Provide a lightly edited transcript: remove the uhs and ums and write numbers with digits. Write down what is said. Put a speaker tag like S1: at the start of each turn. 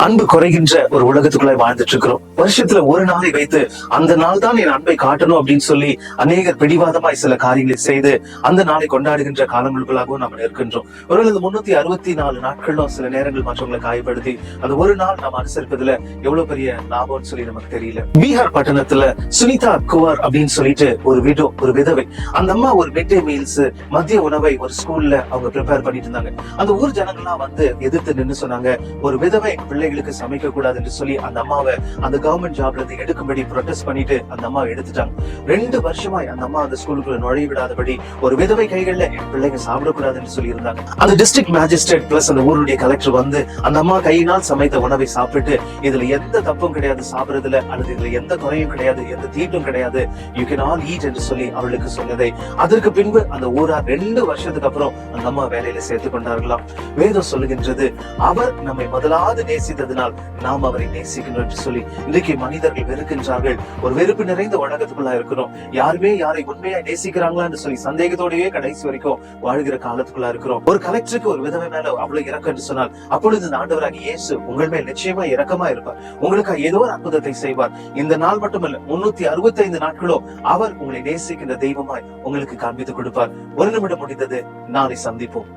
S1: அன்பு குறைகின்ற ஒரு உலகத்துக்குள்ள வாழ்ந்துட்டு இருக்கிறோம். வருஷத்துல ஒரு நாளை வைத்து அந்த நாள் தான் என் அன்பை காட்டணும் அப்படின்னு சொல்லி அநேகர் பிடிவாதமாய் சில காரியங்களை செய்து அந்த நாளை கொண்டாடுகின்ற காலங்களுக்குள்ளாகவும் நம்ம இருக்கின்றோம். ஒருவேளை 364 நாட்களும் சில நேரங்கள் மற்றவங்களை காயப்படுத்தி அந்த ஒரு நாள் நாம் அனுசரிப்பதுல எவ்வளவு பெரிய லாபம்னு சொல்லி நமக்கு தெரியல. பீகார் பட்டணத்துல சுனிதா குவர் அப்படின்னு சொல்லிட்டு ஒரு விதவை, அந்த அம்மா ஒரு மிட் டே மீல்ஸ் மதிய உணவை ஒரு ஸ்கூல்ல அவங்க ப்ரிப்பேர் பண்ணிட்டு இருந்தாங்க. அந்த ஊர் ஜனங்கள்லாம் வந்து எதிர்த்து நின்று சொன்னாங்க, ஒரு விதவை பிள்ளைகளுக்கு சமைக்க கூடாது என்று சொல்லி அந்த அம்மாவை அந்த கவர்மெண்ட் ஜாப்ல இருந்து எடுக்கும்படி ப்ரொடெஸ்ட் பண்ணிட்டு அந்த அம்மாவை எடுத்துட்டாங்க. 2 வருஷமாய் அந்த அம்மா அந்த ஸ்கூலுக்குள்ள நுழைய விடாதபடி ஒரு விதவை கைகள்ல என் பிள்ளைங்க சாப்பிடக்கூடாதுன்னு சொல்லி இருந்தாங்க. அந்த டிஸ்ட்ரிக்ட் மேஜிஸ்ட்ரேட் பிளஸ் அந்த ஊருடைய கலெக்டர் வந்து அந்த அம்மா கையினால் சமைத்த உணவை சாப்பிட்டு இதுல எந்த தப்பும் கிடையாது சாப்பிடுறதுல, அல்லது இதுல எந்த குறையும் கிடையாது, எந்த தீட்டும் கிடையாது, யூ கேன் ஆல் ஈட் என்று சொல்லி அவளுக்கு சொன்னதை அதற்கு பின்பு அந்த ஊரா 2 வருஷத்துக்கு அப்புறம் அந்த அம்மா வேலையில சேர்த்துக் கொண்டார்களாம். வேதம் சொல்லுகின்றது, அவர் நம்மை முதலாவது நேசித்ததினால் நாம் அவரை நேசிக்கணும் என்று சொல்லி. இன்றைக்கு மனிதர்கள் வெறுக்கின்றார்கள். ஒரு வெறுப்பு நிறைந்த உலகத்துக்குள்ளா இருக்கிறோம். யாருமே யாரை உண்மையா நேசிக்கிறாங்களான்னு சொல்லி சந்தேகத்தோடயே கடைசி வரைக்கும் வாழ்கிற காலத்துக்குள்ளா இருக்கிறோம். ஒரு கலெக்டருக்கு ஒரு விதவை மேல அவ்வளவு இறக்கம் என்று சொன்னால், அப்பொழுது ஆண்டவராகிய இயேசு உங்கள் மேல் நிச்சயமா இரக்கமா இருப்பார். உங்களுக்கு ஏதோ ஒரு அற்புதத்தை செய்வார். இந்த நாள் மட்டுமல்ல, 365 நாட்களும் அவர் உங்களை நேசிக்கின்ற தெய்வமாய் உங்களுக்கு காண்பித்துக் கொடுப்பார். ஒரு நிமிடம் முடிந்தது. நாளை சந்திப்போம்.